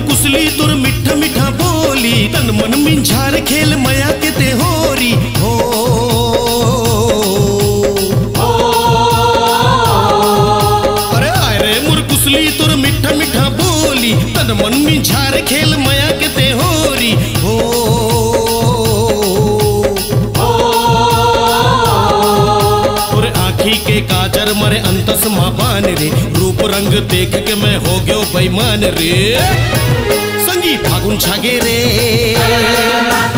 कुसली तुर मिठा मिठा बोली, तन मन मिंझार खेल मया के ते होरी हो। अरे आय रे मुर कुसली तुर मिठा मिठा बोली, तन मन मिंझार खेल मया के ते होरी हो। के काजर मरे अंतस मापान रे, रूप रंग देख के मैं हो गयो बेईमान रे। संगी फागुन छागे रे,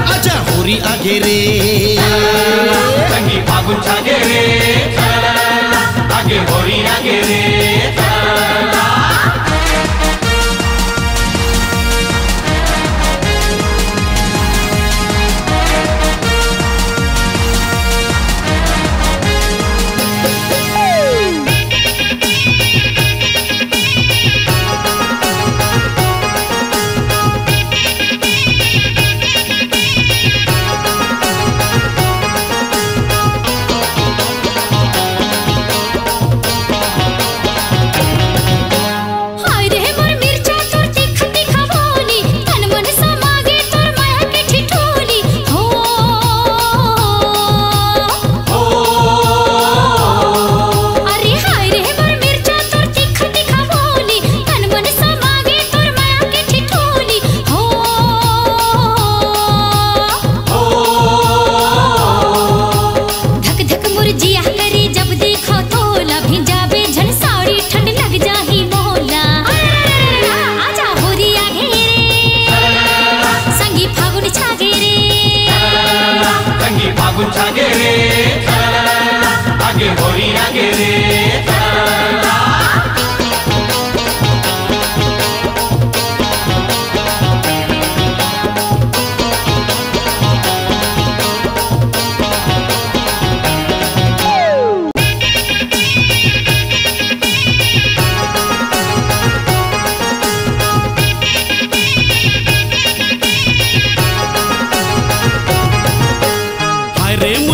आजा होरी आगे रे। संगी फागुन छागे रे, आगे होरी आगे रे।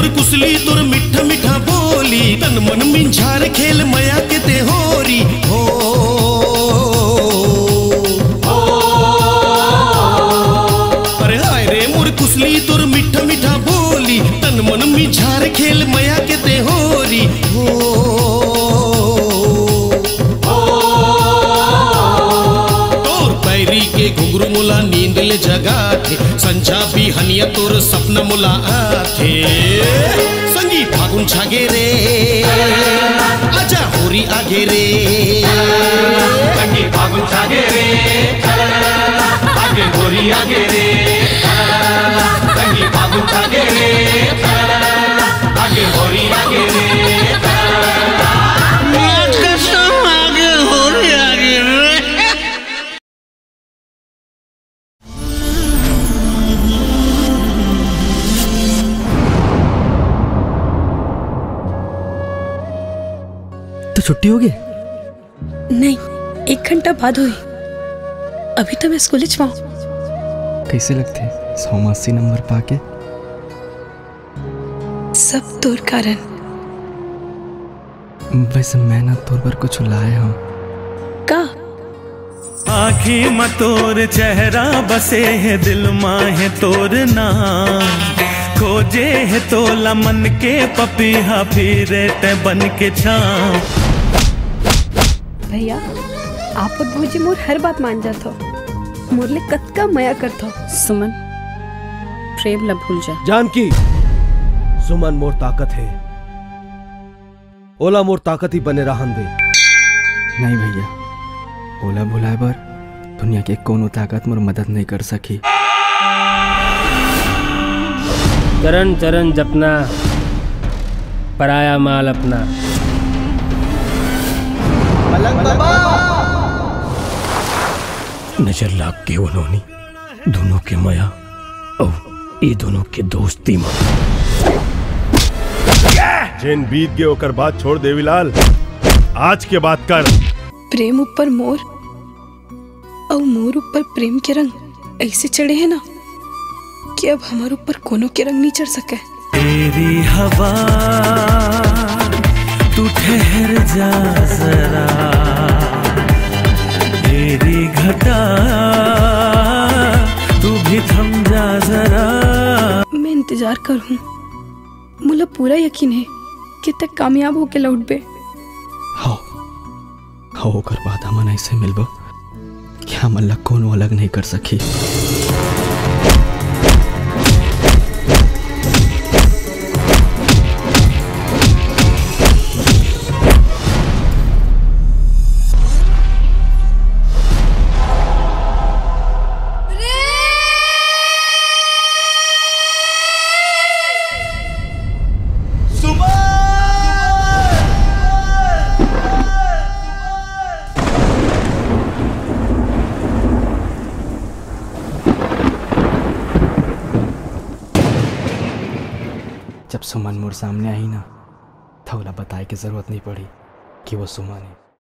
कुसली तुर मिठा मिठा बोली, तन मन मिंझार खेल मया के ते होरी हो। अरे हाय रे मुर कुसली तुर मिठा मिठा बोली, तन मन मिंझार खेल मया के ते होरी हो। तोर पैरी के घुंघरू मुला नींद ले जगा थे, संझा भी हनिया तोर सपना मुला आथे। संगी फागुन छागे रे, आजा होरी आगे रे। संगी फागुन छागे रे, आगे होरी आगे रे। संगी फागुन छागे रे, आगे होरी आगे रे। तो छुट्टी होगी? नहीं, 1 घंटा बाद हुई। अभी तो मैं स्कूल जाऊँ। कैसे लगते 180 नंबर पाके? सब तोर कारण। वैसे मैं ना तोर पर कुछ लाया हूँ। का? आँखी में तोर चेहरा बसे है, दिल माँ है तोर नाम। खोजे है तोला मन के पपीहा, फिरे ते बन के छाँव। भैया आप और भूजी मोर हर बात मान जात हो, मोरले कतका मया करत हो। सुमन प्रेम ला भूल जा। जानकी, सुमन मोर ताकत है, ओला मोर ताकत ही बने रहन दे। नहीं भैया, ओला भुलाए बर दुनिया के कोनो ताकत मोर मदद नहीं कर सकी। चरण चरण जपना, पराया माल अपना। नजर लाग के उन्होंने दोनों के मया और ये दोनों के दोस्ती में जिन बीत गए ओकर बात छोड़ देवीलाल, आज के बात कर। प्रेम ऊपर मोर और मोर ऊपर प्रेम के रंग ऐसे चढ़े हैं ना कि अब हमारे ऊपर कोनो के रंग नहीं चढ़ सके। तेरी हवा तू ठहर जा जरा, तेरी घटा इंतजार करूं। मुझे पूरा यकीन है कि तक कामयाब होके लौटबे। हाँ हाँ, ओकर बाद हमन ऐसे मिलबो कि हमन ला कोनो अलग नहीं कर सकी। जब सुमन मोर सामने आई ना, थोड़ा बताए की जरूरत नहीं पड़ी कि वो सुमन है।